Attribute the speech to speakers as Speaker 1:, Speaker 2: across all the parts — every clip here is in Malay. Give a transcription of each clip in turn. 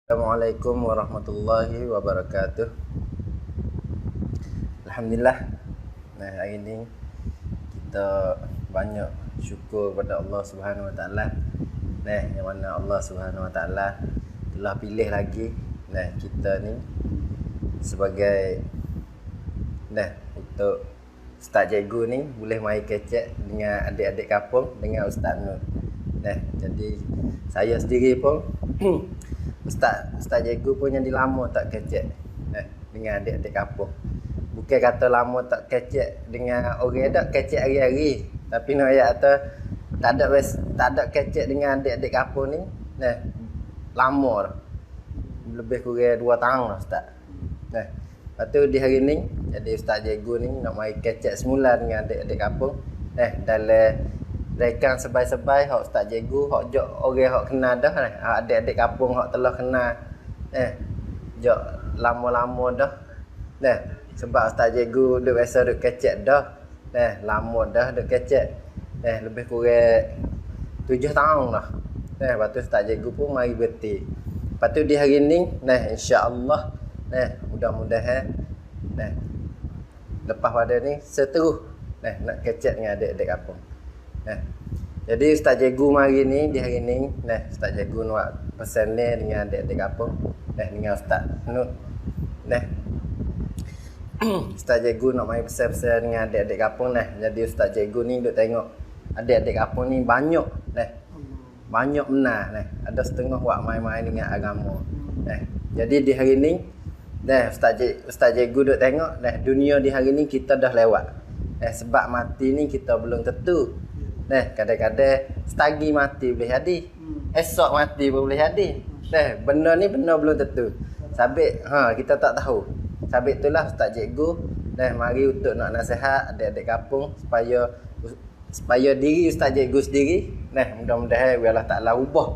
Speaker 1: Assalamualaikum warahmatullahi wabarakatuh. Alhamdulillah. Nah, hari ini kita banyak syukur kepada Allah Subhanahu Wa Taala. Nah, yang mana Allah Subhanahu Wa Taala telah pilih lagi kita ni sebagai untuk Ustaz Cikgu ni boleh main kecek dengan adik-adik kampung dengan Ustaz Nur. Jadi saya sendiri pun Ustaz Cikgu pun yang lama tak kecek dengan adik-adik kampung. Bukan kata lama tak kecek dengan orang dak kecek hari-hari, tapi nak ayat kata tak ada kecek dengan adik-adik kampung ni lama dah. Lebih kurang 2 tahun lah Ustaz. Lepas tu di hari ni jadi Ustaz Cikgu ni nak mai kecek semula dengan adik-adik kampung. Dalam rekan sebai-sebai hak Ustaz Cikgu, hak jok orang hak kenal dah adik-adik kampung hak telah kenal jok lama-lama dah. Sebab Ustaz Cikgu duk biasa duk kecek dah. Lama dah duk kecek. Lebih kurang 7 tahun lah. Lepas tu Ustaz Cikgu pun mari berhenti. Lepas tu di hari ni insya-Allah mudah-mudahan lepas pada ni seterus nak kecek dengan adik-adik kampung. Jadi Ustaz Cikgu mari ni di hari ni Ustaz Cikgu nak pesan ni dengan adik-adik kampung dengan Ustaz Nur. Ustaz Cikgu nak mai pesan-pesan dengan adik-adik kampung Jadi Ustaz Cikgu ni duk tengok adik-adik kampung ni banyak banyak benar ada setengah buat main-main dengan agama. Jadi di hari ni Ustaz Cikgu duk tengok dunia di hari ni kita dah lewat. Sebab mati ni kita belum tentu. Kadang-kadang setagi mati boleh jadi. Esok mati pun boleh jadi. Benda ni benda belum tentu. Sabit kita tak tahu. Sabit itulah Ustaz Cikgu mari untuk nak nasihat adik-adik kampung supaya diri Ustaz Cikgu sendiri mudah-mudahan Allah Taala ubah.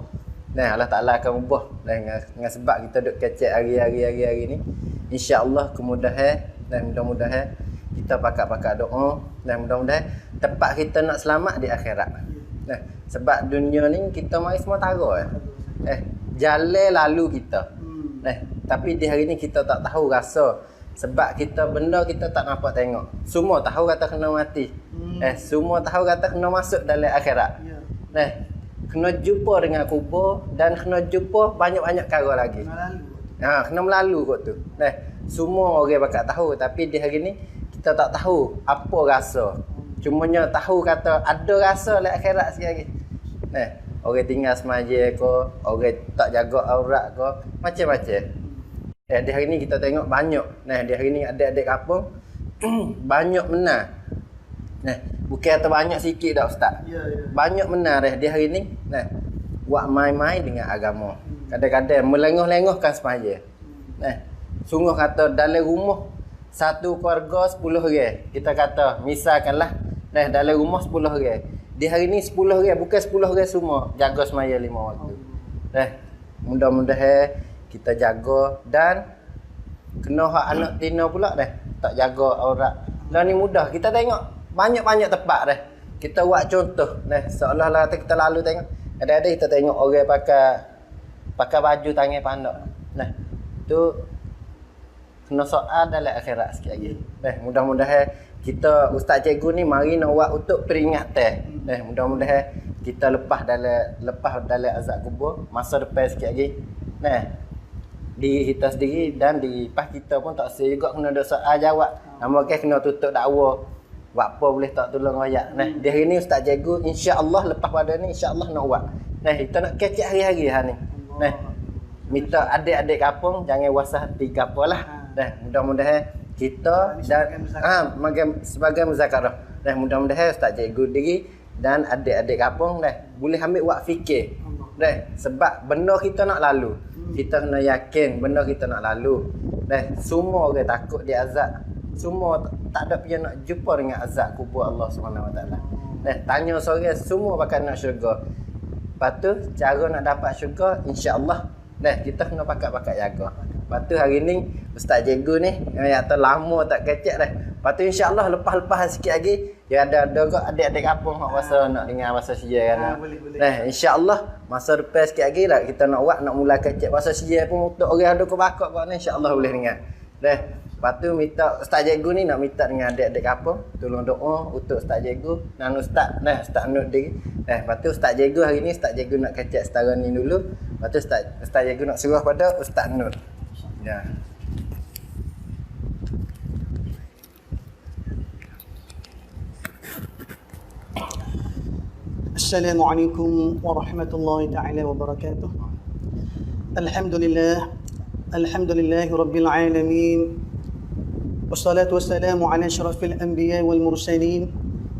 Speaker 1: Allah Taala akan ubah dengan sebab kita duk kecek hari-hari ni. Insya-Allah kemudahan mudah-mudahan kita pakak-pakak doa mudah-mudahan tempat kita nak selamat di akhirat. Sebab dunia ni kita mari semua tara jalan lalu kita. Tapi di hari ni kita tak tahu rasa sebab benda kita tak nampak tengok. Semua tahu kata kena mati. Semua tahu kata kena masuk dalam akhirat. Kena jumpa dengan kubur dan kena jumpa banyak-banyak perkara lagi. Kena melalu kot tu. Semua orang bakal tahu tapi di hari ni kita tak tahu apa rasa. Cumanya tahu kata ada rasa dalam akhirat sikit lagi. Orang tinggal semaja ke, orang tak jaga aurat ke, macam-macam. Di hari ni kita tengok banyak. Di hari ni adik-adik kampung banyak benar. Bukan kata banyak sikit dah Ustaz. Banyak benar di hari ni buat main-main dengan agama. Kadang-kadang melengah-lengahkan semaja. Sungguh kata dalam rumah satu keluarga 10 orang. Kita kata misalkanlah dalam rumah 10 orang. Di hari ni 10 orang, bukan 10 orang semua jaga semaya 5 waktu. Mudah-mudahan kita jaga dan kena hak anak tina pula tak jaga aurat. Lah ni mudah. Kita tengok banyak-banyak tempat kita buat contoh seolah-olah kita lalu tengok ada-ada kita tengok orang pakai baju tangan pandak. Tu kena soal dalam akhirat sikit lagi. Mudah-mudahan kita Ustaz Cikgu ni mari nak buat untuk peringatan. Mudah-mudahan kita lepas dalam azab kubur masa depan sikit lagi. Diri kita sendiri dan diri pas kita pun tak saya juga kena ada soal jawab. Mungkin kena tutup dakwa. Buat apa boleh tak tolong royak. Di hari ni Ustaz Cikgu insya-Allah lepas pada ni insya-Allah nak buat. Kita nak kecek hari-hari ni. Minta adik-adik kampung jangan wasah hati gapalah. Mudah-mudahan kita dan sebagai muzakarah. Mudah-mudahan Ustaz Cikgu diri dan adik-adik kampung boleh ambil wak fikir. Sebab benda kita nak lalu. Kita kena yakin benda kita nak lalu. Semua orang takut dia azab. Semua tak ada pihak nak jumpa dengan azab kubur Allah Subhanahu Wa Taala. Tanya seorang semua bakal nak syurga. Lepas tu cara nak dapat syurga insya-Allah kita kena pakak-pakak jaga. Lepas tu hari ni Ustaz Cikgu ni yang lama tak kecek Lepas tu insya-Allah lepas-lepas sikit lagi ya ada kok adik-adik kampung hok masa nak dengar bahasa Sia kan.
Speaker 2: Boleh.
Speaker 1: Insya-Allah masa depan sikit lagi lah kita nak buat nak mula kecek bahasa Sia pun untuk orang ada ke bakok kau ni insya-Allah boleh dengar. Lepas tu minta Ustaz Cikgu ni nak minta dengan adik-adik kampung tolong doa untuk Ustaz Cikgu dan Ustaz Ustaz Nur dia. Lepas tu Ustaz Cikgu hari ni Ustaz Cikgu nak kecek setara ni dulu. Lepas tu Ustaz Cikgu nak suruh pada Ustaz Nur. Ya.
Speaker 2: Assalamualaikum warahmatullahi taala wabarakatuh. Alhamdulillahi rabbil alamin. Wassalatu wassalamu ala asyrafil anbiya wal mursalin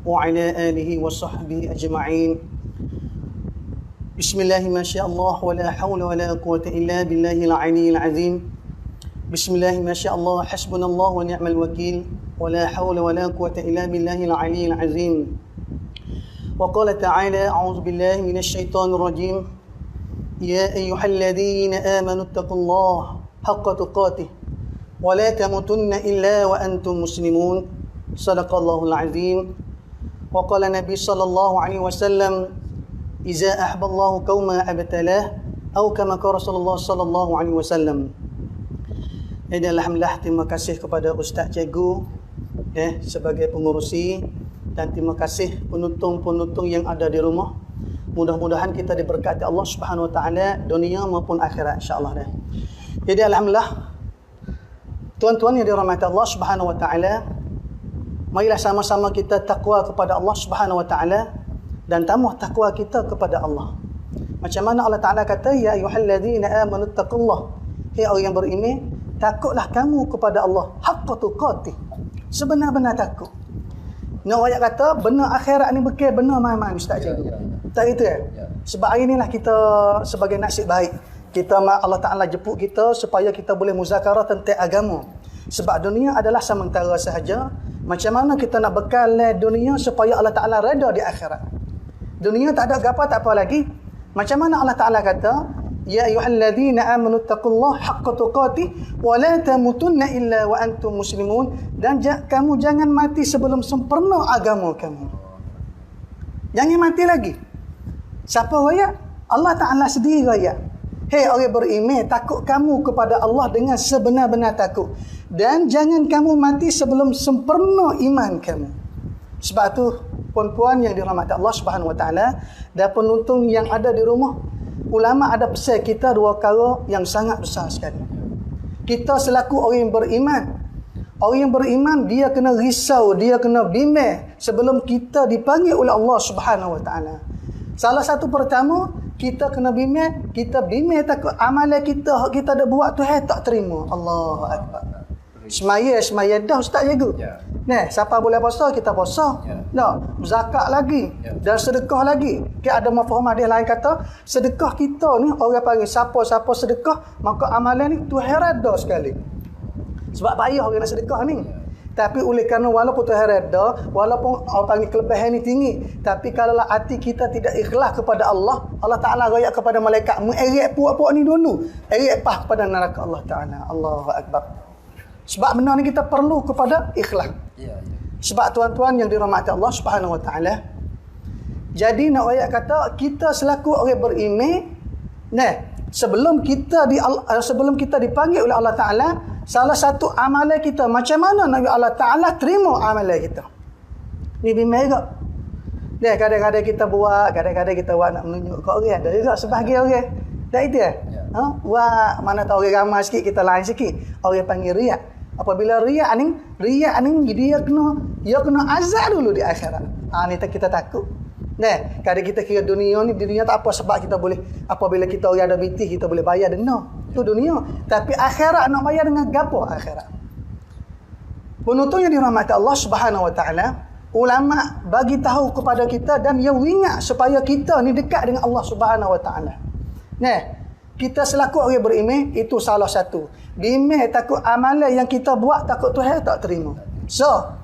Speaker 2: wa ala alihi wa sahbihi ajma'in. Bismillahi ma syaa Allah wa la hawla wa la quwwata illa billahil aliyyil azim. Bismillahi ma syaa Allah hasbunallahu wa ni'mal wakeel wa la hawla wa la quwwata illa billahil aliyyil azim. وقال تعالى أعوذ بالله من الشيطان الرجيم يا أيها الذين آمنوا اتقوا الله حق تقاته ولا تموتن إلا وأنتم مسلمون صدق الله العظيم وقال النبي صلى الله عليه وسلم إذا أحب الله قوما أبتلاه أو كما قال رسول الله صلى الله عليه وسلم. Jadi alhamdulillah terima kasih kepada Ustaz Cikgu sebagai pengurusi. Dan terima kasih penonton-penonton yang ada di rumah. Mudah-mudahan kita diberkati Allah Subhanahu Wa Taala dunia maupun akhirat insya-Allah. Jadi alhamdulillah tuan-tuan yang dirahmati Allah Subhanahu Wa Taala, marilah sama-sama kita takwa kepada Allah Subhanahu Wa Taala dan tambah takwa kita kepada Allah. Macam mana Allah Taala kata ya ayyuhallazina amanu taqullah. Hai orang yang beriman, takutlah kamu kepada Allah haqqa tuqatih. Sebenar-benar takut. Nak ayat kata benar akhirat ni bekal benar mai-mai Ustaz Cikgu. Tak gitu ya? Sebab hari inilah kita sebagai nasib baik. Allah Ta'ala jemput kita supaya kita boleh muzakarah tentang agama. Sebab dunia adalah sementara sahaja. Macam mana kita nak bekal dunia supaya Allah Ta'ala reda di akhirat. Dunia tak ada apa tak apa lagi. Macam mana Allah Ta'ala kata ya ayyuhalladzina amanu taqullaha haqqa tuqatih wa la tamutunna illa wa antum muslimun. Dan kamu jangan mati sebelum sempurna agama kamu. Jangan mati lagi. Siapa raya? Allah Ta'ala sendiri raya. Hei orang beriman, takut kamu kepada Allah dengan sebenar-benar takut. Dan jangan kamu mati sebelum sempurna iman kamu. Sebab tu puan-puan yang dirahmati Allah Subhanahu Wa Taala dan penonton yang ada di rumah, ulama ada pesan kita dua perkara yang sangat besar sekali. Kita selaku orang yang beriman, orang yang beriman dia kena risau, dia kena bimbang sebelum kita dipanggil oleh Allah Subhanahu Wa Taala. Salah satu pertama, kita kena bimbang, kita bimbang takut amalan kita dah buat Tuhan tak terima. Allahu akbar. Semaya dah Ustaz Cikgu. Ya. Nah, siapa boleh puasa kita puasa. Ya. Nah, zakat lagi dan sedekah lagi. Ada mafhum hadis lain kata, sedekah kita ni orang panggil siapa-siapa sedekah, maka amalan ni Tuhan reda sekali. Sebab payah orang nak sedekah ni. Tapi oleh kerana walaupun Tuhan reda, walaupun orang panggil kelebihan ni tinggi, tapi kalau hati kita tidak ikhlas kepada Allah, Allah Ta'ala royak kepada malaikat, mengerik puak-puak ni dulu. Erik pah kepada neraka Allah Ta'ala. Allahu akbar. Sebab benar ni kita perlu kepada ikhlas. Sebab tuan-tuan yang dirahmati Allah Subhanahu Wa Taala. Jadi nak ayat kata kita selaku orang beriman, sebelum kita dipanggil oleh Allah Taala, salah satu amalan kita macam mana Nabi Allah Taala terima amalan kita. Ni bimbang juga. Kadang-kadang kita buat nak menunjuk ke orang, ada juga sebahagian orang. Dah itu ya? Wah, mana tahu orang ramai sikit kita lain sikit. Orang panggil riak. Apabila riak ni dia kena azab dulu di akhirat. Ni kita takut. Kadang kita kira dunia tak apa sebab kita boleh apabila kita orang ada bitih kita boleh bayar denda. Itu dunia. Tapi akhirat nak bayar dengan gapo akhirat? Penonton yang dirahmati Allah Subhanahu Wa Taala, ulama bagi tahu kepada kita dan yang ingat supaya kita ni dekat dengan Allah Subhanahu Wa Taala. Kita selaku orang beriman itu salah satu. Bimbang takut amalan yang kita buat takut Tuhan tak terima. So,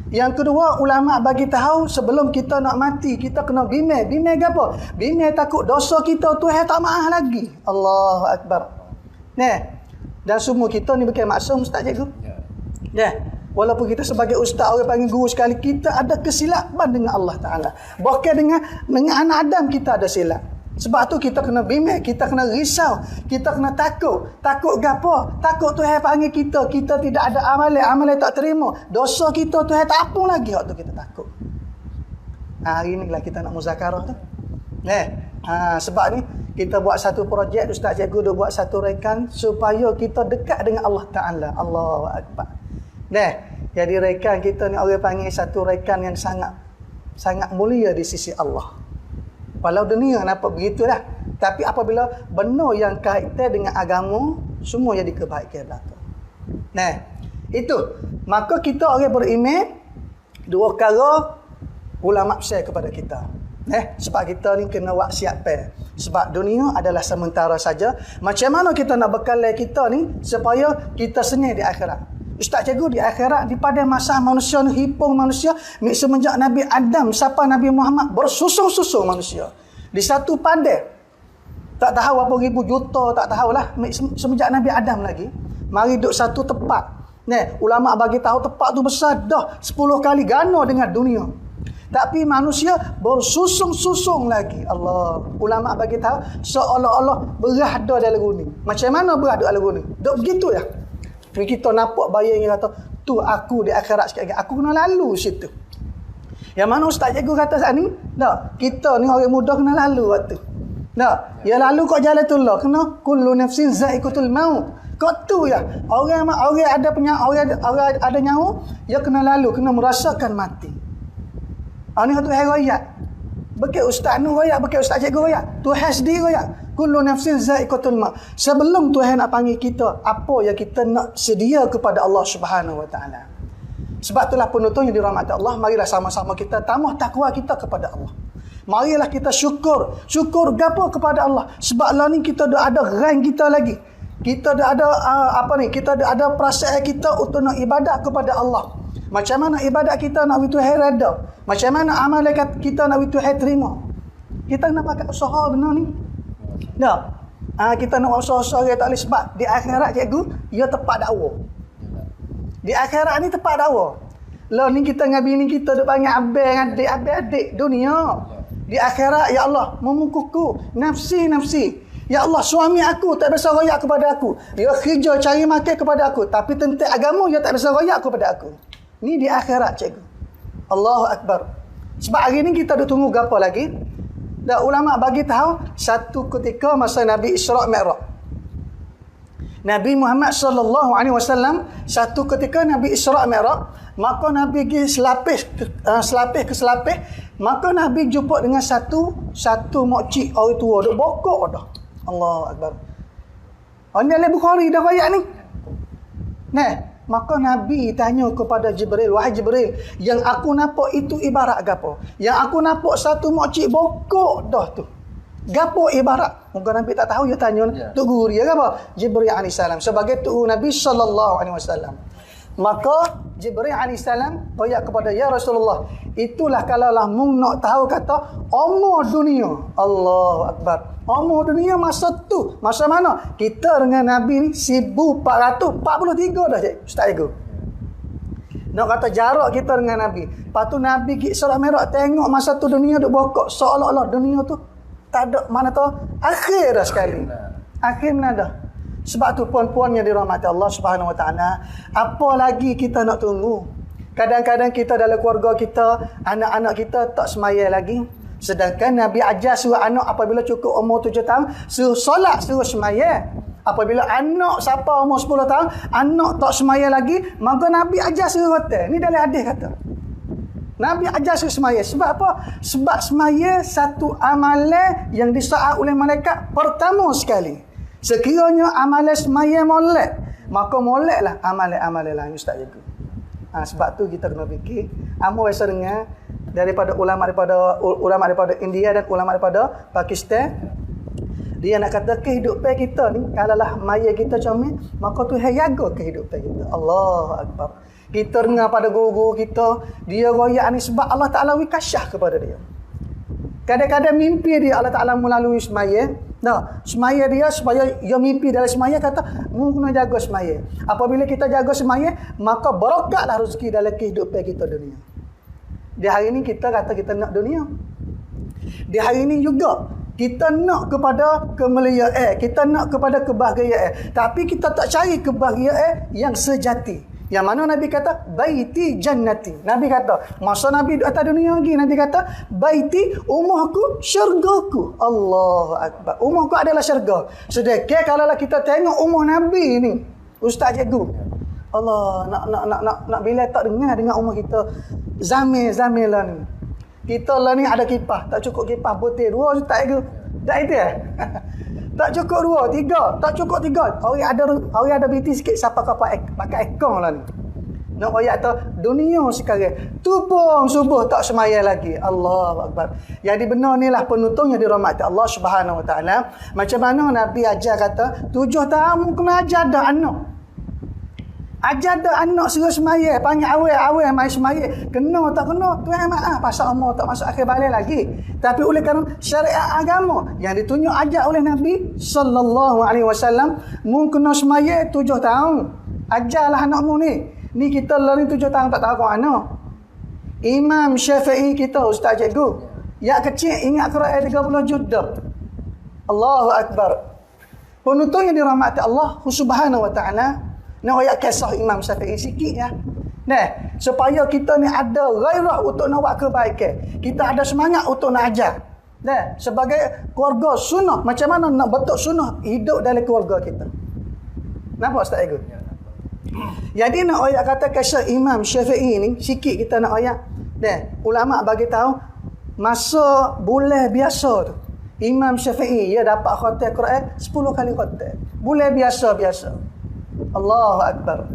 Speaker 2: yang kedua ulama bagi tahu sebelum kita nak mati kita kena bimbang. Bimbang apa? Bimbang takut dosa kita Tuhan tak maaf lagi. Allahu akbar. Dan semua kita ni bukan maksum Ustaz Cikgu. Walaupun kita sebagai ustaz, orang panggil guru sekali, kita ada kesilapan dengan Allah Ta'ala. Bahkan dengan anak Adam kita ada silap. Sebab tu kita kena bimbang, kita kena risau, kita kena takut. Takut gapo? Takut Tuhan panggil kita, kita tidak ada amalan tak terima. Dosa kita Tuhan tak ampun lagi, waktu kita takut. Hari ni lah kita nak muzakarah tu. Sebab ni kita buat satu projek, Ustaz Cikgu dah buat satu rekan supaya kita dekat dengan Allah Ta'ala. Allahu Akbar. Jadi rekan kita ni orang panggil satu rekan yang sangat mulia di sisi Allah. Walau dunia nampak begitulah, tapi apabila benar yang kaitan dengan agama, semua jadi kebaikan belaka. Itu. Maka kita orang beriman, dua perkara ulama share kepada kita. Sebab kita ni kena buat siap. Sebab dunia adalah sementara saja. Macam mana kita nak bekalai kita ni supaya kita senang di akhirat? Ustaz Cikgu, di akhirat, di pada masa manusia ni hipung manusia, semenjak Nabi Adam sampai Nabi Muhammad, bersusung-susung manusia di satu padang. Tak tahu berapa ribu juta, tak tahulah, semenjak Nabi Adam lagi. Mari duduk satu tempat. Ulama bagi tahu tempat tu besar dah 10 kali gana dengan dunia. Tapi manusia bersusung-susung lagi. Allah. Ulama bagi tahu seolah-olah berada dalam gunung. Macam mana berada dalam gunung? Duk begitu ya. Kita nampak bayang yang kata, tu aku di akhirat sikit lagi. Aku kena lalu situ. Yang mana Ustaz Cikgu kata saat ni? Tak. Kita ni orang muda kena lalu waktu. Tak. Ya lalu kau jalan tu lah. Kena kullu nafsin za'iqatul maut. Kau tu ya. Orang ada orang ada nyawa, dia kena lalu, kena merasakan mati. Ni tu hai royak. Bekal ustaz nu royak, bekal Ustaz Cikgu royak. Tuhan sendiri royak. Kullu nafsin za'iqatul maut. Sebelum Tuhan nak panggil kita, apa yang kita nak sedia kepada Allah Subhanahu Wa Taala. Sebab itulah penuntun yang dirahmati Allah, marilah sama-sama kita tambah takwa kita kepada Allah. Marilah kita syukur gapo kepada Allah. Sebab lah ni kita dah ada rank kita lagi. Kita dah ada kita dah ada perasaan kita untuk nak ibadat kepada Allah. Macam mana ibadat kita nak Tuhan redha? Macam mana amalan kita nak Tuhan terima? Kita nak pakai usaha benar ni. Kita nak usaha-usaha tak boleh, sebab di akhirat Cikgu, ia tempat dakwah. Di akhirat ni tempat dakwah. Lah ni kita dengan bini kita duk panggil abang, adik dunia. Di akhirat, ya Allah, memukuku nafsi. Ya Allah, suami aku tak bisa royak kepada aku. Dia kerja cari makan kepada aku, tapi tentang agama dia tak bisa royak kepada aku. Ni di akhirat Cikgu. Allahu Akbar. Sebab hari ni kita duk tunggu gapo lagi? Dan ulama bagi tahu satu ketika masa Nabi Isra' Mi'raj. Nabi Muhammad sallallahu alaihi wasallam satu ketika Nabi Isra' Mi'raj, maka Nabi pergi selapis ke selapis, maka Nabi jumpa dengan satu makcik orang tua duk bokok dah. Allahu Akbar. Ini dalam Bukhari dah ayat ni. Maka Nabi tanya kepada Jibril, wahai Jibril, yang aku nampak itu ibarat gapo? Yang aku nampak satu makcik bokok dah tu. Gapo ibarat? Mungkin Nabi tak tahu, dia tanya tok guru dia apa? Jibril alaihi salam sebagai tok Nabi sallallahu alaihi wasallam. Maka Jibril alaihi salam tanya kepada, ya Rasulullah, itulah kalaulah mung nak tahu kata umur dunia. Allahu Akbar. Umur dunia masa tu, masa mana? Kita dengan Nabi ni 1443 dah, Ustaz Cikgu. Nak kata jarak kita dengan Nabi. Lepas tu Nabi pergi Isra' Mi'raj, tengok masa tu dunia duk bokok, seolah-olah dunia tu tak ada mana tu akhir dah sekali. Akhir mana dah. Sebab tu puan-puan yang dirahmati Allah Subhanahu Wa Taala, apa lagi kita nak tunggu? Kadang-kadang kita dalam keluarga kita, anak-anak kita tak semaya lagi. Sedangkan Nabi ajar suruh anak apabila cukup umur 7 tahun, suruh solat, suruh semaya. Apabila anak siapa umur 10 tahun, anak tak semaya lagi, maka Nabi ajar suruh hotel. Ni dalam hadis kata. Nabi ajar suruh semaya. Sebab apa? Sebab semaya satu amalan yang disaat oleh malaikat pertama sekali. Sekiranya amalan semaya molek, maka moleklah amalan-amalan lain, Ustaz Cikgu. Sebab tu kita kena fikir. Amu biasa dengar daripada ulama daripada India dan ulama daripada Pakistan, dia nak kata kehidupan kita ni kalaulah maya kita comel, maka Tuhan jaga kehidupan kita. Allahu Akbar. Kita dengar pada guru-guru kita, dia royak ni sebab Allah Ta'ala wikasyah kepada dia. Kadang-kadang mimpi dia Allah Ta'ala melalui semaya, Nah, semaya dia supaya dia mimpi dalam semaya kata, mu kena jaga semaya. Apabila kita jaga semaya, maka barakatlah rezeki dalam kehidupan kita dunia. Di hari ini kita kata kita nak dunia. Di hari ini juga kita nak kepada kemuliaan, kita nak kepada kebahagiaan. Tapi kita tak cari kebahagiaan yang sejati. Yang mana Nabi kata, baiti jannati. Nabi kata, masa Nabi di atas dunia lagi, Nabi kata, baiti, rumahku, syurgaku. Allahu Akbar. Rumahku adalah syurga. Sedekah kalau kita tengok rumah Nabi ni, Ustaz Cikgu, Allah, nak bila tak dengar dengan rumah kita, zamil lah ni. Kita lah ni ada kipas, tak cukup kipas putih 2 Ustaz Cikgu. Tak itu ya? Tak cukup 2, 3, tak cukup 3. Hari ada biti sikit siapa kau pakai ekor lah ni. Nak royak tu dunia sekarang. Tupung subuh tak semaya lagi. Allahu Akbar. Jadi benar ni lah penutung yang dirahmati Allah Subhanahu Wa Taala. Macam mana Nabi ajar kata, 7 tahun kena ajar dah anak. Ajar dah anak suruh semaya, panggil awal mai semaya. Kena tak kena, Tuhan maaf pasal umur tak masuk akhir balik lagi. Tapi oleh kerana syariat agama yang ditunjuk ajar oleh Nabi sallallahu alaihi wasallam, mu kena semaya 7 tahun. Ajarlah anakmu ni. Ni kita lah ni 7 tahun tak tahu kau anak. Imam Syafi'i kita, Ustaz Cikgu, yang kecil ingat Quran 30 juta. Allahu Akbar. Penuntut yang dirahmati Allah Subhanahu Wa Taala. Nak ayat kisah Imam Syafi'i sikit ya. Nah, supaya kita ni ada gairah untuk nak buat kebaikan. Kita ada semangat untuk nak ajar. Nah, sebagai keluarga sunnah, macam mana nak betul sunnah hidup dalam keluarga kita. Nampak Ustaz Ego? Jadi nak ayat kata kisah Imam Syafi'i ni, sikit kita nak ayat. Nah, ulama bagi tahu masa bulan biasa tu, Imam Syafi'i dia dapat khatam Quran 10 kali khatam. Bulan biasa-biasa. Allahu Akbar.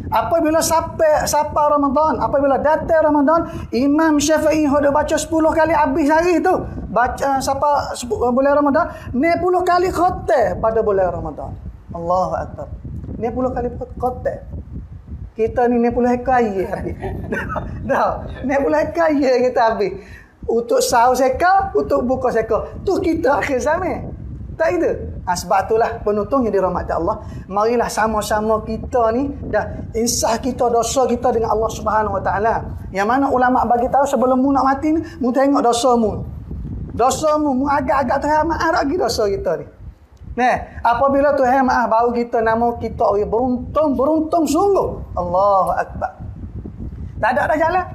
Speaker 2: Apabila sampai Ramadan, apabila datang Ramadan, Imam Syafi'i hendak baca 10 kali habis hari tu. Baca sampai bulan Ramadan, 90 kali khatam pada bulan Ramadan. Allahu Akbar. 90 kali khatam. Kita ni 90 kaya habis. Dah, 90 kaya kita habis. Untuk sahur seka, untuk buka seka. Tu kita akhir zaman. Tak itu. Sebab itulah penutung yang dirahmati Allah. Marilah sama-sama kita ni dah insah kita dosa kita dengan Allah Subhanahu Wa Taala. Yang mana ulama bagi tahu sebelum mu nak mati ni, mu tengok dosamu. Dosamu, mu agak-agak Tuhan maaf lagi dosa kita ni. Nah, apabila Tuhan maaf baru kita nama kita orang beruntung sungguh. Allahu Akbar. Tak ada jalan.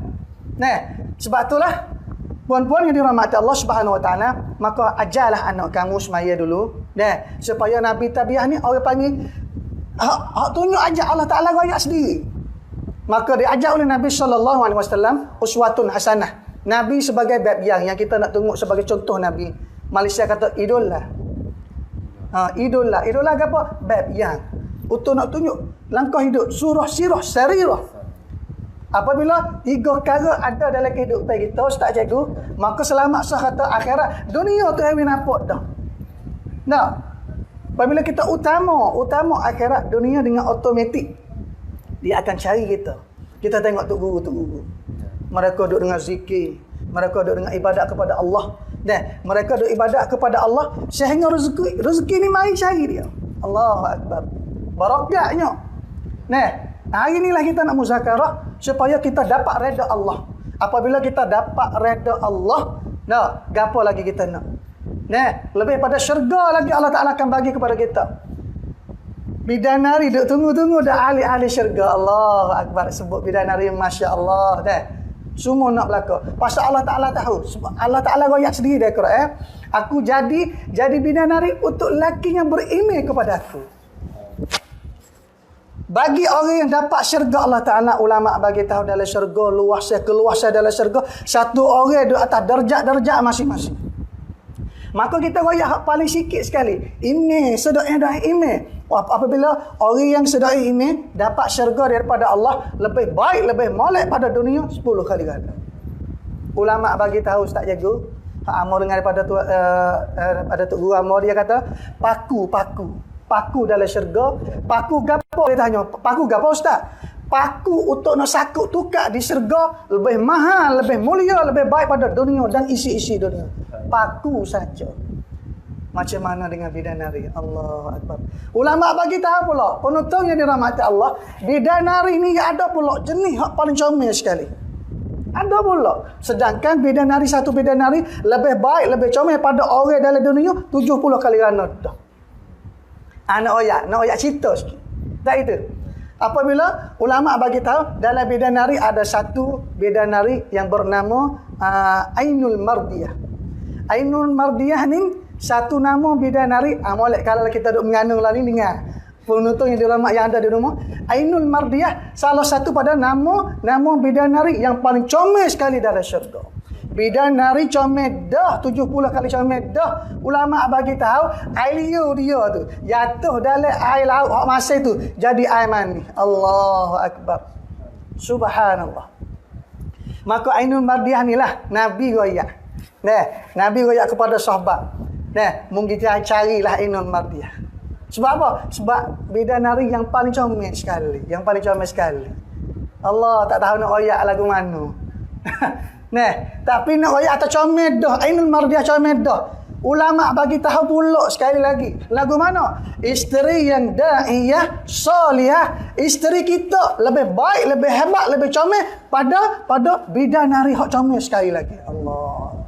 Speaker 2: Nah, sebab itulah puan-puan yang dirahmati Allah Subhanahu Wa Taala, maka ajarlah anak kamu semaya dulu. Dah, supaya Nabi tabiah ni orang panggil hak tunjuk ajar Allah Taala royak sendiri. Maka diajar oleh Nabi sallallahu alaihi wasallam uswatun hasanah. Nabi sebagai bab yang kita nak tengok sebagai contoh Nabi. Malaysia kata idola. Idola apa? Bab yang. Untuk nak tunjuk langkah hidup, surah sirah sarirah. Apabila 3 perkara ada dalam kehidupan kita, Ustaz Cikgu, maka selamat sah kata akhirat. Dunia tu yang nampak dah. Nah, apabila kita utama akhirat, dunia dengan automatik dia akan cari kita. Kita tengok tu guru. Mereka duduk dengan zikir, mereka duduk dengan ibadat kepada Allah. Dan mereka duduk ibadat kepada Allah sehingga rezeki ni mari cari dia. Allahu Akbar. Barakatnya. Nah, hari inilah kita nak muzakarah supaya kita dapat redha Allah. Apabila kita dapat redha Allah, nah, gapo lagi kita nak? Nah, lebih pada syurga lagi Allah Ta'ala akan bagi kepada kita. Bidadari duk tunggu-tunggu dah ahli-ahli syurga. Allahu Akbar. Sebut bidadari, Masya Allah. Dah. Semua nak belaka. Pasal Allah Ta'ala tahu. Allah Ta'ala royak sendiri dari Quran. Aku jadi bidadari untuk lelaki yang beriman kepada aku. Bagi orang yang dapat syurga Allah Ta'ala, ulama bagi tahu dalam syurga, keluasan dalam syurga, satu orang duduk atas darjat-darjat masing-masing. Maka kita royak hak paling sikit sekali. Ini sedekah dah iman. Apabila orang yang sedekah iman dapat syurga daripada Allah, lebih baik, lebih molek pada dunia 10 kali ganda. Ulama bagi tahu Ustaz Cikgu, hak amor dengar daripada Tok Guru Amor, dia kata paku dalam syurga. Paku gapo dia tanya? Paku gapo Ustaz? Paku untuk nak sakut tukar di syurga lebih mahal, lebih mulia, lebih baik pada dunia dan isi-isi dunia. Paku saja. Macam mana dengan bidadari? Allah Akbar. Ulama bagi tahu pula, penonton yang dirahmati Allah, bidadari ni ada pula jenis hak paling comel sekali. Ada pula. Sedangkan bidadari, satu bidadari lebih baik, lebih comel pada orang dalam dunia 70 kali ganda dah. Nak oyak cerita sikit. Tak itu. Apabila ulama bagi tahu dalam bidadari ada satu bidadari yang bernama Ainul Mardiyah. Ainul Mardiyah ni satu nama bidadari, molek kalau kita duk mengandung lah ni dengar. Penonton yang dirahmati yang ada di rumah, Ainul Mardiyah salah satu pada nama bidadari yang paling comel sekali dalam syurga. Bidadari comel dah 70 kali comel dah. Ulama bagi tahu air liur dia tu jatuh dalam air laut hak masa tu jadi air mani. Allahu Akbar. Subhanallah. Maka Ainul Mardiyah ni lah Nabi royak. Nabi royak kepada sahabat. Mungkin kita carilah Ainul Mardiyah. Sebab apa? Sebab bidadari yang paling comel sekali. Yang paling comel sekali. Allah tak tahu nak royak lagu mana. Tapi nak royak atas comel dah. Ainul Mardiyah comel dah. Ulama bagi tahu pula sekali lagi. Lagu mana? Isteri yang da'iyah, salihah. Isteri kita lebih baik, lebih hebat, lebih comel pada bidadari hak comel sekali lagi. Allah.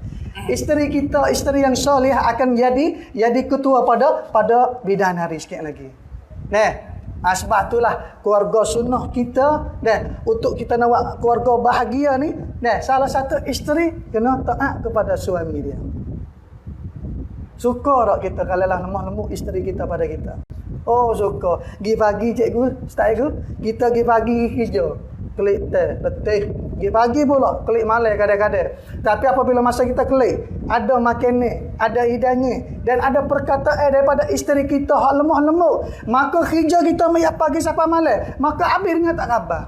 Speaker 2: Isteri kita, isteri yang solehah akan jadi ketua pada bidadari sikit lagi. Sebab itulah keluarga sunnah kita, untuk kita nak buat keluarga bahagia ni, salah satu isteri kena taat kepada suami dia. Suka tak kita kalau lah lemah-lemuk isteri kita pada kita? Oh suka. Gi pagi cikgu, start cikgu, kita gi pagi hijau. Klik teh, letih. Pergi pagi pula, klik malam kadang-kadang. Tapi apabila masa kita klik, ada makanan, ada hidangan dan ada perkataan daripada isteri kita hak lemah-lemuk, maka kerja kita mayat pagi sampai malam, maka habis dengan tak khabar.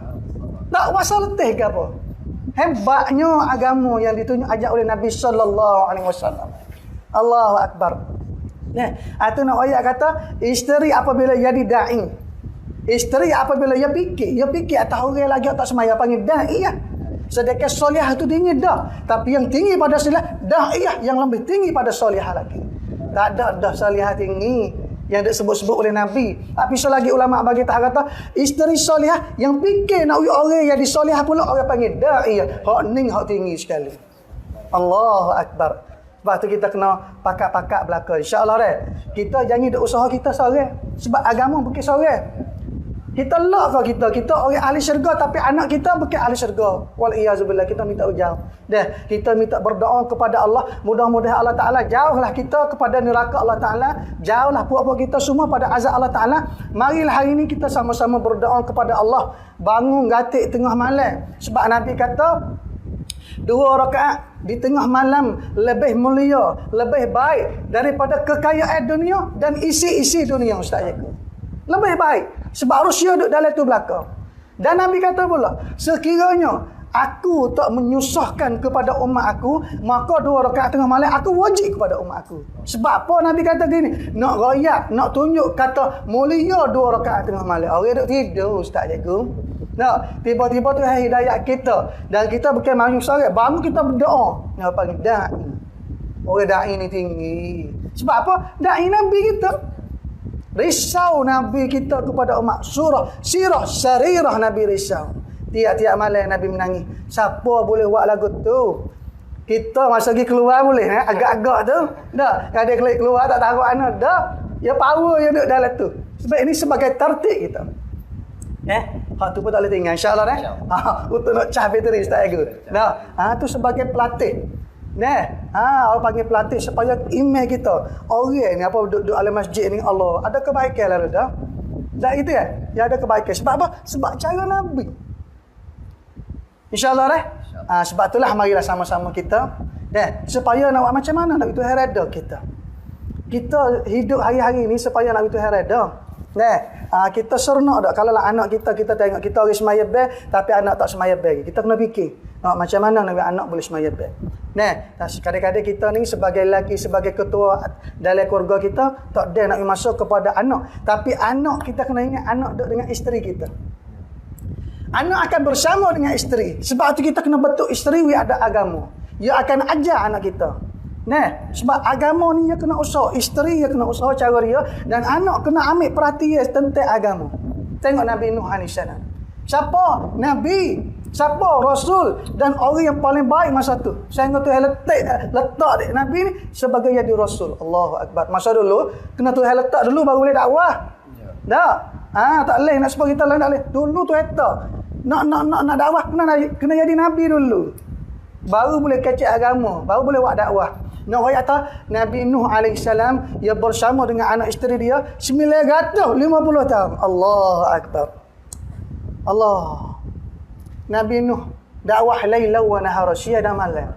Speaker 2: Tak wasa letih ke apa? Hebatnya agama yang ditunjuk ajak oleh Nabi sallallahu alaihi wasallam. Allahu Akbar. Itu nak ayat kata, isteri apabila jadi da'i, isteri apabila ia fikir atas orang lagi tak semaya panggil da'iyah. Sedangkan solihah itu tinggi dah. Tapi yang tinggi pada solihah, da'iyah yang lebih tinggi pada solihah lagi. Tak ada dah solihah tinggi yang disebut-sebut oleh Nabi. Tapi selagi ulama bagi tak kata, isteri solihah yang fikir nak orang yang disolihah pula orang panggil da'iyah. Hak ning hak tinggi sekali. Allahu Akbar. Sebab tu kita kena pakak-pakak belaka. InsyaAllah kita jangan duk usaha kita seorang. Sebab agama bukan seorang. Kita lah kau kita orang ahli syurga tapi anak kita bukan ahli syurga. Wal-iyazubillah, kita minta ujau. Kita minta berdoa kepada Allah, mudah-mudahan Allah Taala jauhlah kita kepada neraka Allah Taala, jauhlah puak-puak kita semua pada azab Allah Taala. Marilah hari ini kita sama-sama berdoa kepada Allah, bangun gatik tengah malam. Sebab Nabi kata 2 rakaat di tengah malam lebih mulia, lebih baik daripada kekayaan dunia dan isi-isi dunia, Ustaz Yaakob. Lebih baik. Sebab Rusia duduk dalam tu belakang. Dan Nabi kata pula, sekiranya aku tak menyusahkan kepada umat aku, maka 2 rakaat tengah malam aku wajib kepada umat aku. Sebab apa Nabi kata gini? Nak royak, nak tunjuk kata mulia 2 rakaat tengah malam. Orang duduk tidur, Ustaz Yaakob. Nak tiba-tiba tu hidayah kita. Dan kita bukan mahu sorang, bangun kita berdoa. Nak panggil da'i. Orang da'i ni tinggi. Sebab apa? Da'i Nabi kita. Risau Nabi kita kepada umat. Sirah sarirah Nabi risau. Tiap-tiap malam Nabi menangis. Siapa boleh buat lagu tu? Kita masa pergi keluar boleh agak-agak tu. Dah, kadang keluar tak tahu mana dah. Ya power yang duduk dalam tu. Sebab ini sebagai tertib kita. Hak tu pun tak boleh tinggal insya-Allah untuk nak cah bateri Ustaz Yaakob. Tu sebagai pelatih. Orang panggil pelatih supaya email kita. Orang ni apa duduk dalam masjid ni Allah, ada kebaikan lah dah. Tak itu ya? Ya ada kebaikan. Sebab apa? Sebab cara Nabi. InsyaAllah sebab itulah marilah sama-sama kita supaya nak buat macam mana nak Tuhan redha kita. Kita hidup hari-hari ni supaya nak Tuhan redha. Kita seronok tak kalau lah anak kita tengok kita orang semaya bel tapi anak tak semaya bel. Kita kena fikir macam mana nak anak boleh semaya bel. Kadang-kadang kita ni sebagai lelaki, sebagai ketua dalam keluarga kita tak ada nak masuk kepada anak, tapi anak kita kena ingat anak duduk dengan isteri kita. Anak akan bersama dengan isteri. Sebab tu kita kena betul isteri we ada agama. Dia akan ajar anak kita. Nah, sebab agama ni dia kena usaha, isteri dia kena usaha cara dia dan anak kena ambil perhatian tentang agama. Tengok Nabi Nuh AS. Siapa? Nabi. Siapa? Rasul. Dan orang yang paling baik masa tu. Sehingga Tuhan letak Nabi ni sebagai jadi Rasul. Allahu Akbar. Masa dulu, kena Tuhan letak dulu baru boleh dakwah. Tak? Tak boleh nak sebab kita lain tak boleh. Dulu tu letak. Nak dakwah kena jadi Nabi dulu. Baru boleh kecek agama, baru boleh buat dakwah. Nak ayat kata Nabi Nuh AS ia bersama dengan anak isteri dia 950 tahun. Allahu Akbar. Allah. Nabi Nuh dakwah laila wa nahara, siang dan malam.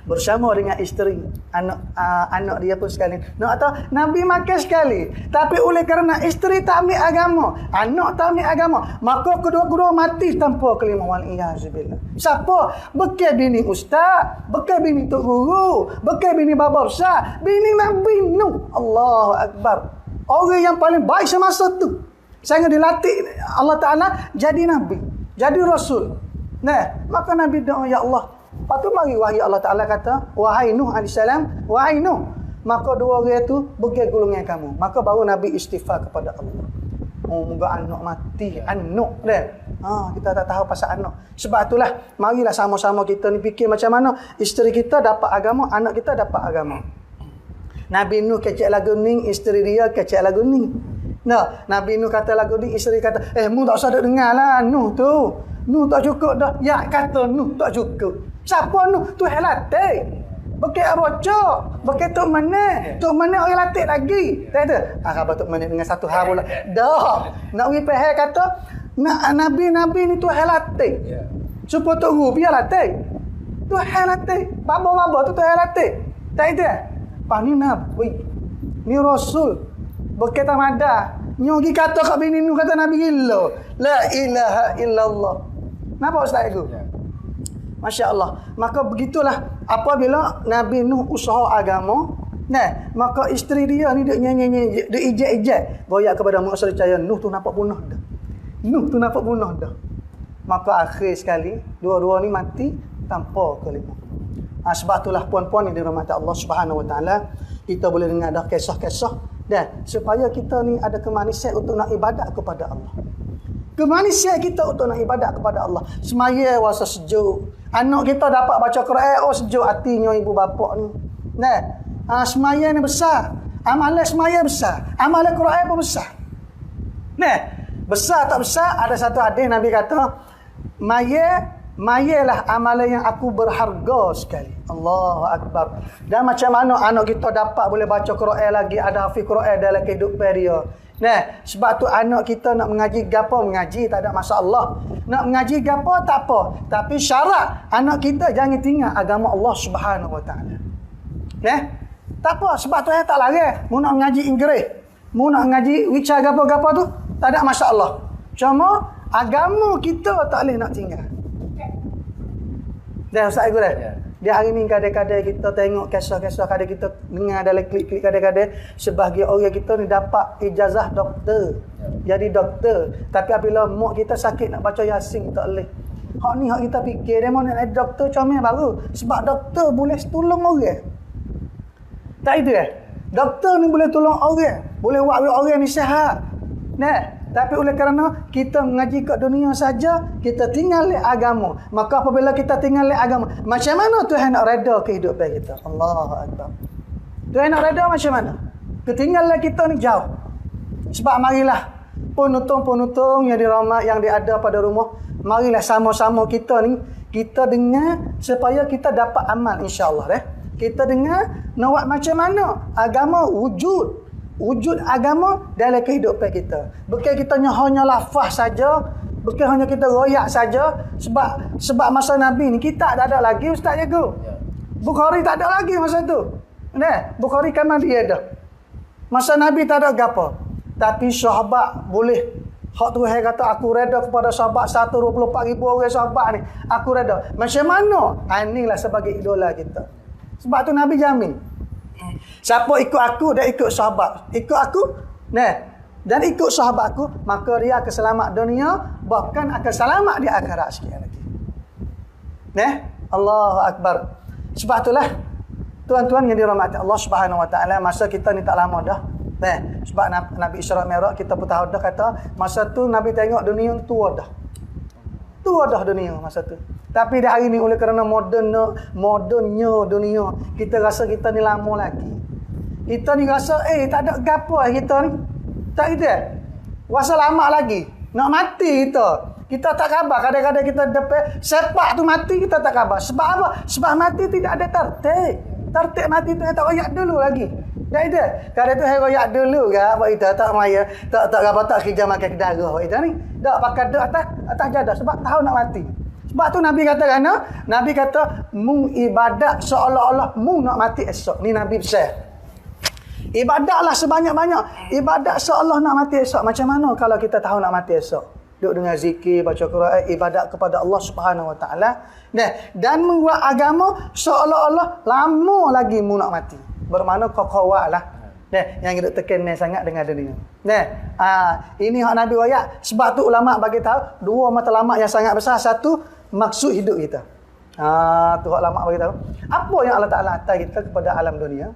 Speaker 2: Bersama dengan isteri, anak dia pun sekali. Nak kata Nabi makan sekali, tapi oleh kerana isteri tak ambil agama, anak tak ambil agama, maka kedua-kedua mati tanpa kelima wal iyazubillah. Siapa? Bekas bini ustaz, bekas bini tok guru, bekas bini bapa besar, bini Nabi Nuh. Allahu Akbar. Orang yang paling baik semasa tu. Sehingga dilatih Allah Ta'ala jadi Nabi, jadi Rasul. Nah, maka Nabi doa, ya Allah. Lepas tu mari wahai Allah Ta'ala kata, wahai Nuh AS, wahai Nuh. Maka dua orang tu pergi golongan kamu. Maka baru Nabi istighfar kepada Allah. Oh, moga anak mati. Anak dah. Kita tak tahu pasal anak. Sebab itulah, marilah sama-sama kita ni fikir macam mana isteri kita dapat agama, anak kita dapat agama. Nabi Nuh kecek lagu ni, isteri dia kecek lagu ni. Nah, Nabi Nuh kata lagu ni, isteri kata, mu tak usah dengar lah Nuh tu. Nuh tak cukup dah. Ya kata Nuh tak cukup. Siapa Nuh? Tuhan latih. Bekai rocok. Bekai Tok Mana. Tok Mana orang latih lagi. Tak ada. Khabar Tok Mana dengan satu hal pula. Dah. Nak pergi pahal kata, Nabi-Nabi ni Tuhan latih. Supaya Tok Guru biar latih. Tuhan latih. Baba-baba tu Tuhan latih. Tak ada. Pak ni Nabi. Ni Rasul. Bekai tamada. Nyogi kata kat bini Nuh kata Nabi gila. La ilaha illallah. Nampak Ustaz aku? Masya Allah. Maka begitulah apabila Nabi Nuh usaha agama, maka isteri dia ni dia nyanyi-nyanyi, dia ijek-ijek goyak kepada manusia percaya Nuh tu nampak bunuh dah. Nuh tu nampak bunuh dah. Maka akhir sekali dua-dua ni mati tanpa kelima. Sebab itulah puan-puan yang dirahmati Allah Subhanahu Wa Taala, kita boleh dengar dah kisah-kisah dan supaya kita ni ada kemanusiaan untuk nak ibadat kepada Allah. Kemanusiaan kita untuk nak ibadat kepada Allah. Semaya rasa sejuk. Anak kita dapat baca Quran, sejuk hatinya ibu bapa ni. Semaya ni besar. Amalan semaya besar. Amalan Quran pun besar. Besar tak besar, ada satu hadis Nabi kata, mayalah amalan yang aku berharga sekali. Allahu Akbar. Dan macam mana anak kita dapat boleh baca Quran lagi, ada hafiz Quran dalam kehidupan dia. Sebab tu anak kita nak mengaji gapo mengaji tak ada masalah. Nak mengaji gapo tak apa. Tapi syarat anak kita jangan tinggal agama Allah Subhanahu Wa Taala. Tak apa sebab tu saya tak larang. Mu nak mengaji Inggeris, mu nak mengaji wicara gapo-gapo tu tak ada masalah. Cuma agama kita tak boleh nak tinggal. Dah Ustaz aku dah. Dia hari ni kadang-kadang kita tengok kisah-kisah, kadang kita dengar dalam klip-klip kadang-kadang sebahagian orang kita ni dapat ijazah doktor. Jadi doktor. Tapi apabila mak kita sakit nak baca Yasin tak boleh. Hak ni hak kita fikir dia mau nak jadi doktor comel baru. Sebab doktor boleh tolong orang. Tak itu doktor ni boleh tolong orang. Boleh buat orang ni sihat. Tapi oleh kerana kita mengaji kat dunia saja, kita tinggal le agama. Maka apabila kita tinggal le agama, macam mana Tuhan nak reda kehidupan kita? Allahu Akbar. Tuhan nak reda macam mana? Ketinggalan kita ni jauh. Sebab marilah penutung-penutung yang dirahmat, yang ada pada rumah, marilah sama-sama kita ni, kita dengar supaya kita dapat amal insya-Allah Kita dengar nak buat macam mana agama wujud agama dalam kehidupan kita. Bukan kita hanya lafaz saja, bukan hanya kita royak saja. Sebab masa Nabi ni kita tak ada lagi Ustaz Jago. Bukhari tak ada lagi masa tu. Bukhari kan dia ada. Masa Nabi tak ada gapo. Tapi sahabat boleh. Hak Tuhan kata aku reda kepada sahabat 124,000 orang sahabat ni. Aku reda. Macam mana? Inilah sebagai idola kita. Sebab tu Nabi jamin. Siapa ikut aku dan ikut sahabat, ikut aku, dan ikut sahabat aku, maka dia akan selamat dunia, bahkan akan selamat di akhirat sekali lagi. Allahu Akbar. Sebab itulah Tuan-tuan yang dirahmati Allah Subhanahu Wa Taala, masa kita ni tak lama dah. Sebab Nabi Isra Mi'raj kita pun tahu dah kata masa tu Nabi tengok dunia tua dah. Tua dah dunia masa tu. Tapi dah hari ni oleh kerana modernnya dunia, kita rasa kita ni lama lagi. Kita ni rasa tak ada gapo kita ni. Tak gitu. Rasa lama lagi. Nak mati kita. Kita tak khabar. Kadang-kadang kita depan sepak tu mati kita tak khabar. Sebab apa? Sebab mati tidak ada tertib. Tertib mati tu tak royak dulu lagi. Tak itu. Kadang tu royak dulu ke apa kita tak maya, tak apa tak kerja makan kedara kita ni. Tak pakai dak atas jadah sebab tahu nak mati. Sebab tu Nabi kata kerana Nabi kata mu ibadat seolah-olah mu nak mati esok. Ni Nabi besar. Ibadatlah sebanyak-banyak. Ibadat seolah nak mati esok. Macam mana kalau kita tahu nak mati esok? Duduk dengan zikir, baca Quran, ibadat kepada Allah Subhanahu Wa Taala. Dan membuat agama seolah-olah lama lagi mu nak mati. Bermakna kokowak lah. Yang duduk tekan sangat dengan dunia. Ini hak Nabi royak. Sebab tu ulama bagi tahu dua matlamat yang sangat besar. Satu, maksud hidup kita. Tu hak ulama bagi tahu. Apa yang Allah Taala hantar kita kepada alam dunia?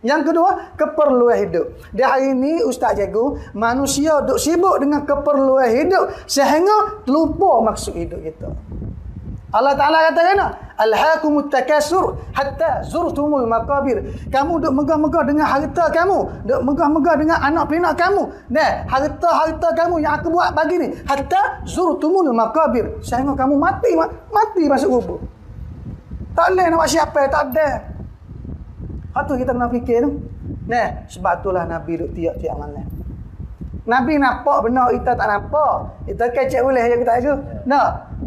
Speaker 2: Yang kedua, keperluan hidup. Di hari ini Ustaz Cikgu, manusia duk sibuk dengan keperluan hidup sehingga lupa maksud hidup kita. Allah Ta'ala kata kan, alhaakumut takasur hatta zurtumul maqabir. Kamu duk megah-megah dengan harta kamu, duk megah-megah dengan anak pinak kamu. Harta-harta kamu yang aku buat bagi ni, hatta zurtumul maqabir. Sehingga kamu mati masuk kubur. Tak boleh nak buat siapa, tak ada. Itu kita kena fikir tu. Sebab itulah Nabi duk tiap-tiap malam. Nabi nampak benar, kita tak nampak. Kita kecek boleh je kita tu.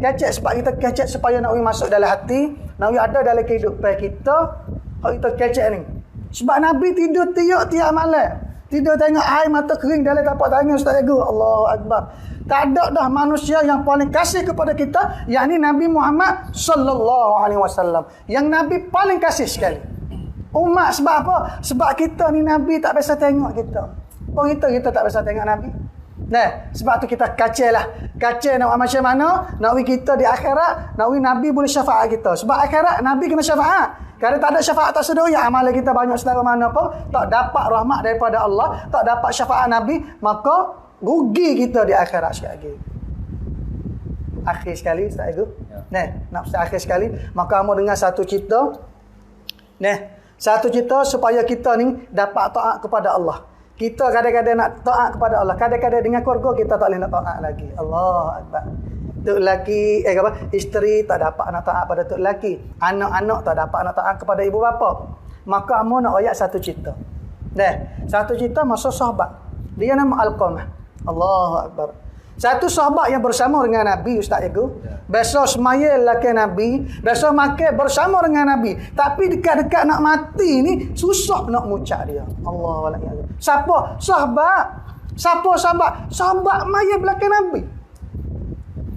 Speaker 2: Kecek sebab kita kecek supaya nak masuk dalam hati, nak ada dalam kehidupan kita. Kalau kita kecek ni. Sebab Nabi tidur tiap-tiap malam. Tidur tengok air mata kering dalam tapak tangan Ustaz Cikgu. Allahu Akbar. Tak ada dah manusia yang paling kasih kepada kita, yakni Nabi Muhammad sallallahu alaihi wasallam. Yang Nabi paling kasih sekali. Umat sebab apa? Sebab kita ni Nabi tak biasa tengok kita. Kita tak biasa tengok Nabi. Sebab tu kita kacau lah. Kacau nak macam mana? Nak kita di akhirat, nak Nabi boleh syafaat kita. Sebab akhirat Nabi kena syafaat. Kalau tak ada syafaat tak sedoya, amalan kita banyak saudara mana pun, tak dapat rahmat daripada Allah, tak dapat syafaat Nabi, maka rugi kita di akhirat sekali lagi. Akhir sekali, Ustaz Ego. Nak akhir sekali, maka kamu dengar satu cerita. Satu cerita supaya kita ni dapat taat kepada Allah. Kita kadang-kadang nak taat kepada Allah. Kadang-kadang dengan keluarga kita tak boleh nak taat lagi. Allah Akbar. Tok lelaki, isteri tak dapat nak taat pada tok lelaki. Anak-anak tak dapat nak taat kepada ibu bapa. Maka kamu nak ayat satu cerita. Satu cerita masa sahabat. Dia nama Alqamah. Allahu Akbar. Satu sahabat yang bersama dengan Nabi, Ustaz Ego. Besok semaya lelaki Nabi, besok makan bersama dengan Nabi. Tapi dekat-dekat nak mati ni, susah nak mucak dia. Allah Akbar. Siapa? Sahabat. Siapa sahabat? Sahabat maya belakang Nabi.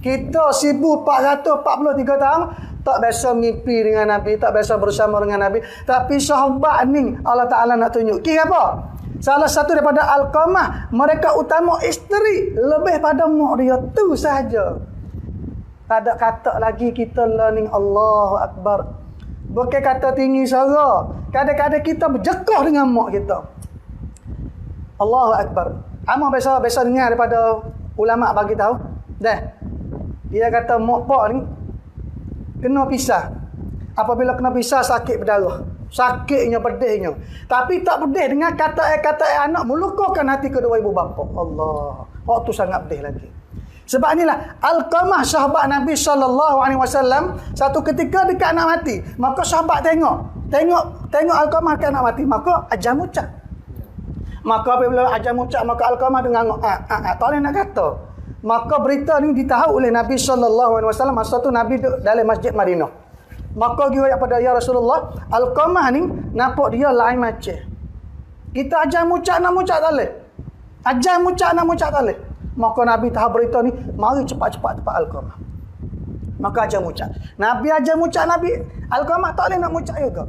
Speaker 2: Kita 1443 tahun tak biasa mimpi dengan Nabi, tak biasa bersama dengan Nabi. Tapi sahabat ni Allah Ta'ala nak tunjuk. Kira apa? Salah satu daripada Alqamah, mereka utama isteri lebih pada mak dia tu sahaja. Tak ada kata lagi kita learning. Allahu Akbar. Bukan kata tinggi suara. Kadang-kadang kita berjekah dengan mak kita. Allahu Akbar. Amah biasa dengar daripada ulama bagi tahu. Dia kata mak pak ni kena pisah. Apabila kena pisah sakit berdarah. Sakitnya, pedihnya. Tapi tak pedih dengan kata anak melukakan hati kedua ibu bapa. Allah. Tu sangat pedih lagi. Sebab inilah Alqamah sahabat Nabi SAW satu ketika dekat nak mati. Maka sahabat tengok Alqamah dekat nak mati. Maka ajam ucap. Maka apabila ajam ucap, maka Alqamah dengar tak boleh nak kata. Maka berita ni ditahu oleh Nabi SAW. Masa tu Nabi duduk dalam masjid Madinah. Maka dia pada ya Rasulullah, Alqamah ni nampak dia lain macam. Kita ajar mucak nak mucak tak boleh. Ajar mucak nak mucak tak boleh. Maka Nabi tahu berita ni, mari cepat-cepat tempat Alqamah. Maka ajar mucak. Nabi ajar mucak Nabi, Alqamah tak boleh nak mucak juga.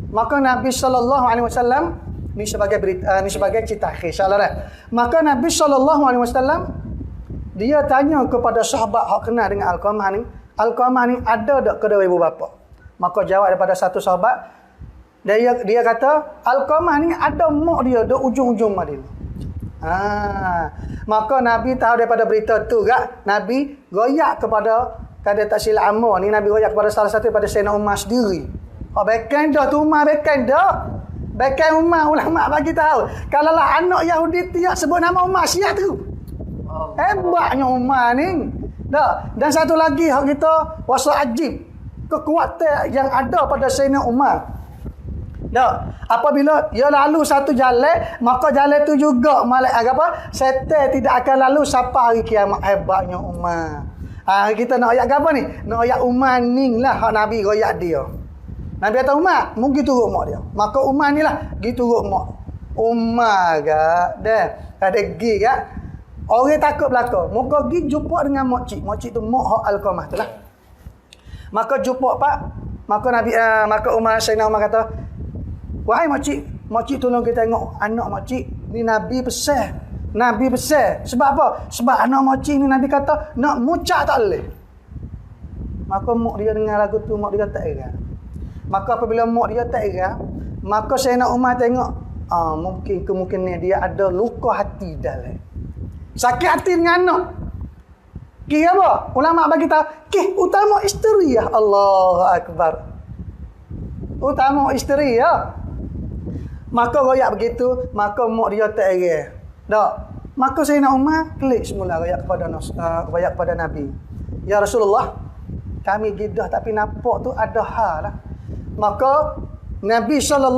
Speaker 2: Maka Nabi SAW ni sebagai berita, ni sebagai cerita akhir insya-Allah. Maka Nabi SAW dia tanya kepada sahabat hak kenal dengan Alqamah ni, Alqamah ni ada tak kedua ibu bapa? Maka jawab daripada satu sahabat, Dia kata Alqamah ni ada mak dia di ujung-ujung Madinah. Maka Nabi tahu daripada berita tu gak, Nabi royak kepada, kada tak silap Ammar ni, Nabi royak kepada salah satu daripada Sayyidina Umar sendiri. Bekan dah tu Umar, bekan dah. Bekan Umar, ulama bagi tahu. Kalau lah anak Yahudi tiap sebut nama Umar Syiah tu. Hebatnya Umar ni. Dah. Dan satu lagi hak kita wasa ajib. Kekuatan yang ada pada Sayyidina Umar. Dah. Apabila dia lalu satu jalan, maka jalan tu juga apa? Setan tidak akan lalu sampai hari kiamat. Hebatnya Umar. Kita nak ayat apa ni? Nak ayat Umar ni lah hak Nabi royak dia. Nabi kata Umar, mu pergi turut mak dia. Maka Umar ni lah pergi turut mak. Umar gak, dah. Ada pergi gak. Orang takut belaka. Muka pergi jumpa dengan mak cik. Mak cik tu mak hak Alqamah tu lah. Maka jumpa pak. Maka maka Sayyidina Umar kata, wahai makcik tolong kita tengok anak makcik ni. Nabi pesan. Nabi pesan. Sebab apa? Sebab anak makcik ni Nabi kata nak mucak tak boleh. Maka mak dia dengar lagu tu, mak dia tak era. Maka apabila mak dia tak era, maka Sayyidina Umar tengok mungkin kemungkinan dia ada luka hati dalam. Sakit hati dengan anak. Kira apa? Ulama bagi tahu, utama isteri ya. Allahu Akbar. Utama isteri ya. Maka royak begitu, maka mak dia tak era. Tak. Maka Sayyidina Umar klik semula royak kepada Nabi. Ya Rasulullah, kami gidah tapi nampak tu ada hal lah. Maka Nabi SAW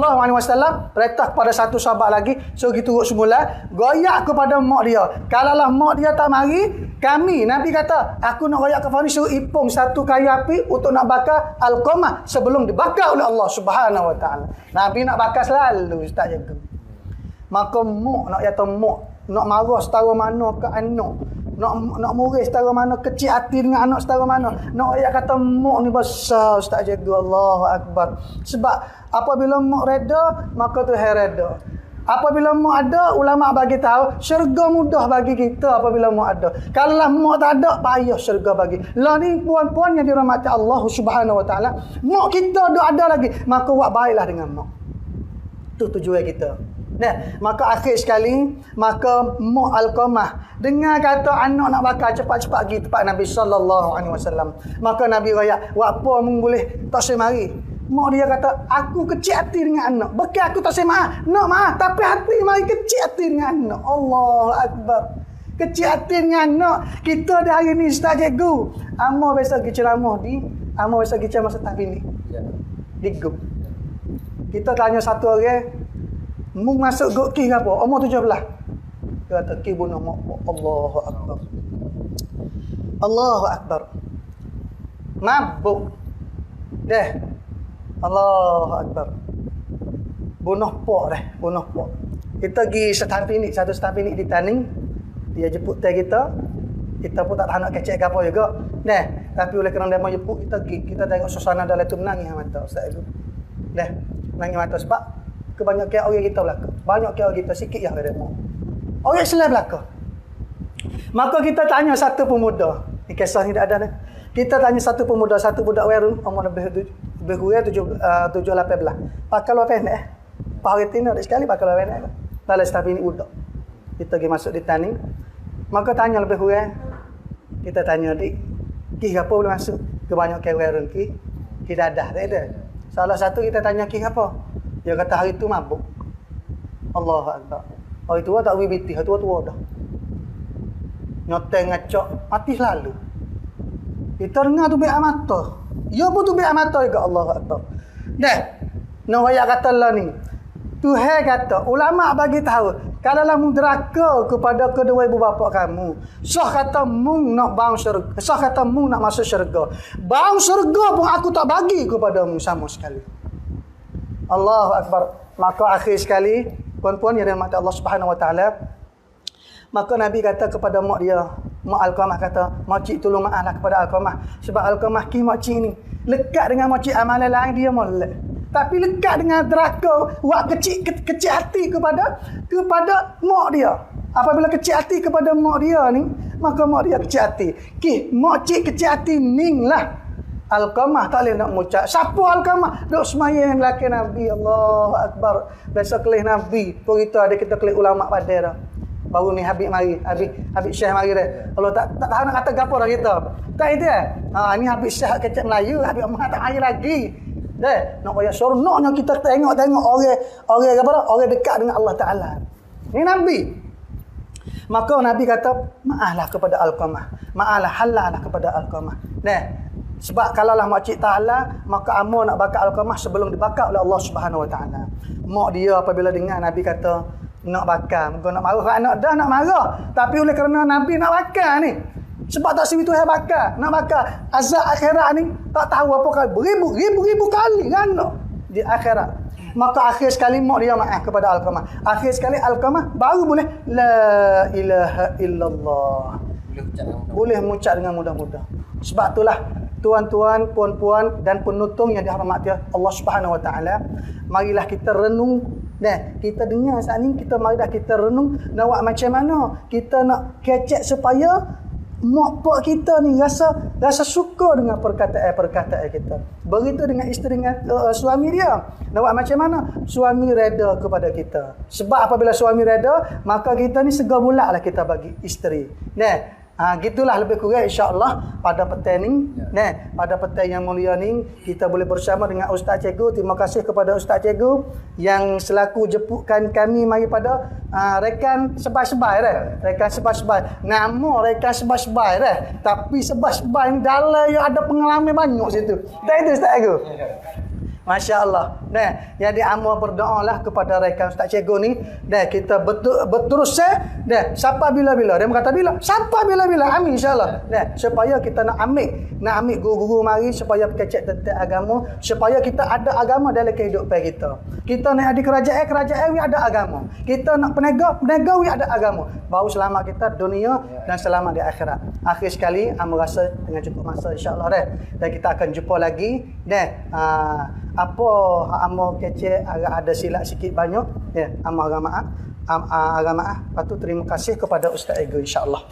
Speaker 2: perintah kepada satu sahabat lagi, so gitu semula royak kepada mak dia. Kalaulah mak dia tak mari, kami Nabi kata, aku nak royak ke Fani suruh ipung satu kayu api untuk nak bakar Alqamah sebelum dibakar oleh Allah Subhanahu Wa Taala. Nabi nak bakar selalu, ustaz jaga. Maka mak nak kata mak nak marah setara mana ke anak, nak murid setara mana, kecil hati dengan anak setara mana. Nak ayat kata mak ni besar, ustaz jaga. Allahu Akbar. Sebab apabila mak reda, maka Tuhan reda. Apabila mak ada, ulama bagi tahu syurga mudah bagi kita apabila mak ada. Kalau lah mak tak ada, payah syurga bagi. Lah ni puan-puan yang dirahmati Allah Subhanahu Wa Taala, mak kita ada lagi, maka buat baiklah dengan mak. Itu tujuan kita. Nah, maka akhir sekali, maka mak Alqamah dengar kata anak nak bakar, cepat-cepat pergi tempat Nabi sallallahu alaihi wasallam. Maka Nabi raya, "Wa apa mung boleh tak semari?" Mak dia kata, "Aku kecil hati dengan anak. Bukan aku tak semar. Nak maaf, tapi hati mari kecil hati dengan anak." Allahu Akbar. Kecil hati dengan anak. Kita di hari ni ustaz cikgu, amal biasa pergi ceramah amal biasa pergi ceramah setah bini. Di grup. Kita tanya satu orang, "Mung masuk gok ki apa?" Umur 17. Dia kata, "Ki bunuh mak." Allahu Akbar. Allahu Akbar. Mabuk. Deh. Allahu Akbar. Bunuh pak. Kita pergi satu setahun pinik di Taning. Dia jemput teh kita. Kita pun tak tahu nak kecek ke apa juga. Tapi oleh kerana dia mau jemput, kita pergi. Kita tengok suasana dalam tu menangis mata ustaz itu. Menangis mata sebab kebanyakan orang kita belaka. Banyak orang kita sikit yang ada mau. Orang Islam belaka. Maka kita tanya satu pemuda. Ni kisah ni tak ada dah. Kita tanya satu pemuda, satu budak werun umur lebih kurang 7-18. Pakai luar pendek. Pahari tina sekali pakai luar pendek. Lalu setapi ni budak. Kita pergi masuk di Taning. Maka tanya lebih kurang. Kita tanya dik, ki apa boleh masuk? Kebanyakan werun ki dadah tak ada. Salah satu kita tanya ki apa? Dia kata hari tu mabuk. Allahu Akbar. Hari tua tak boleh biti, hari tua dah. Nyoteng ngacok, mati selalu. Kita dengar tu biar mata. Ya pun tu biar mata juga. Allahu Akbar. Nak ayat kata Allah ni. Tuhan kata, ulama bagi tahu, kalaulah mu deraka kepada kedua ibu bapa kamu, sah kata mu nak bang syurga, sah kata mu nak masuk syurga. Bang syurga pun aku tak bagi kepadamu sama sekali. Allahu Akbar. Maka akhir sekali, puan-puan yang dirahmati Allah Subhanahu Wa Taala, maka Nabi kata kepada mak dia, mak Alqamah kata, "Makcik tolong maaflah kepada Alqamah. Sebab Alqamah ki makcik ni lekat dengan makcik amalan lain dia molek. Tapi lekat dengan deraka, buat kecil hati kepada mak dia. Apabila kecil hati kepada mak dia ni, maka mak dia kecil hati. Makcik kecil hati ning lah. Alqamah tak boleh nak mengucap. Siapa Alqamah? Duk semayang laki Nabi. Allahu Akbar. Besok kelih Nabi. Pun itu ada kita kelih ulama pada dah. Baru ni Habib mari. Habib Syekh mari dah. Kalau tak tahu nak kata gapo dah kita. Tak itu ni Habib Syekh kecek Melayu. Habib Ahmad tak mari lagi. Nak payah seronoknya kita tengok orang apa dah? Orang dekat dengan Allah Taala. Ni Nabi. Maka Nabi kata, maaflah kepada Alqamah. Maaflah halallah kepada Alqamah. Sebab kalaulah makcik ta'ala, maka amo nak bakar Alqamah sebelum dibakar oleh Allah Subhanahu Wa Taala. Mak dia apabila dengar Nabi kata nak bakar, muka nak marah, anak dah nak marah. Tapi oleh kerana Nabi nak bakar ni, sebab tak situ Tuhan nak bakar azab akhirat ni, tak tahu apa kali, beribu-ribu kali kan di akhirat. Maka akhir sekali mak dia maaf kepada Alqamah. Akhir sekali Alqamah baru boleh la ilaha illallah. Boleh mengucap dengan mudah-mudah. Sebab itulah tuan-tuan, puan-puan dan penutung yang dihormati Allah Subhanahu Wa Taala, marilah kita renung. Kita dengar saat ni, marilah kita renung nak buat macam mana kita nak kecek supaya mak pak kita ni rasa suka dengan perkataan kita. Begitu dengan isteri dengan suami dia. Nak buat macam mana? Suami reda kepada kita. Sebab apabila suami reda, maka kita ni segar bulaklah kita bagi isteri. Gitulah lebih kurang insya-Allah pada petang ni. Pada petang yang mulia ni kita boleh bersama dengan Ustaz Cikgu. Terima kasih kepada Ustaz Cikgu yang selaku jemputkan kami mari pada rekan sebai-sebai rekan sebai-sebai. Nama rekan sebai-sebai tapi sebai-sebai ni dalam yang ada pengalaman banyak situ. Tak itu Ustaz Cikgu. Masya-Allah. Jadi amo berdoalah kepada rekan Ustaz Cikgu ni. Kita berterus sampai bila-bila. Dia berkata bila? Sampai bila-bila. Amin insya-Allah. Supaya kita nak ambil guru-guru mari supaya kecek tentang agama, supaya kita ada agama dalam kehidupan kita. Kita nak ada kerajaan we ada agama. Kita nak penegak we ada agama. Baru selamat kita dunia dan selamat di akhirat. Akhir sekali amo rasa dengan cukup masa insya-Allah dan kita akan jumpa lagi apa amo kecek agak ada silap sikit banyak amo agak maaf. Lepas tu terima kasih kepada Ustaz Ego insya-Allah.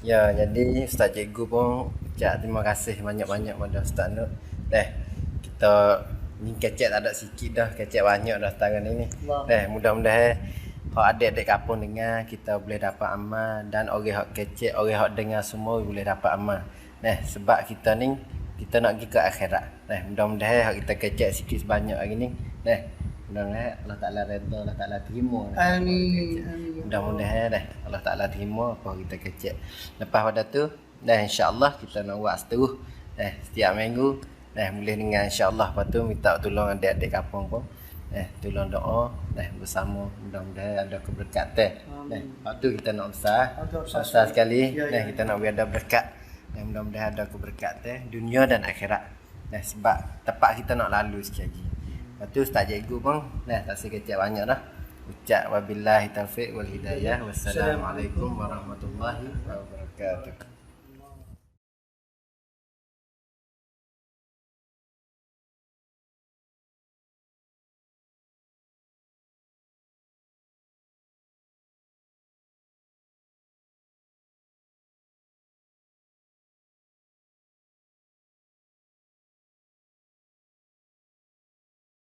Speaker 1: Ya, jadi Ustaz Cikgu pun ucap terima kasih banyak-banyak pada Ustaz Nur. Kita ni kecek tak ada sikit dah, kecek banyak dah tangan ini. Mudah-mudahan kalau adik-adik kampung dengar kita boleh dapat amal dan orang hak kecek, orang hak dengar semua boleh dapat amal. Sebab kita ni kita nak pergi ke akhirat. Mudah-mudahan kita kecek sikit sebanyak hari ni. Mudah-mudahan Allah Ta'ala redha, Allah Ta'ala terima.
Speaker 2: Amin.
Speaker 1: Mudah-mudahan Allah Ta'ala terima apa kita kecek. Lepas pada tu, insya-Allah kita nak buat seterus. Setiap minggu boleh dengan insya-Allah. Lepas tu minta tolong adik-adik kampung pun. Tolong doa bersama, mudah-mudahan ada keberkatan. Lepas tu kita nak besar sekali. Kita nak ada berkat. Mudah-mudahan ada keberkatan dunia dan akhirat. Sebab tempat kita nak lalu sikit lagi. Lepas tu Ustaz Cikgu pun tak sekecek banyak dah. Ucap wabillahi taufiq wal hidayah. Wassalamualaikum warahmatullahi wabarakatuh.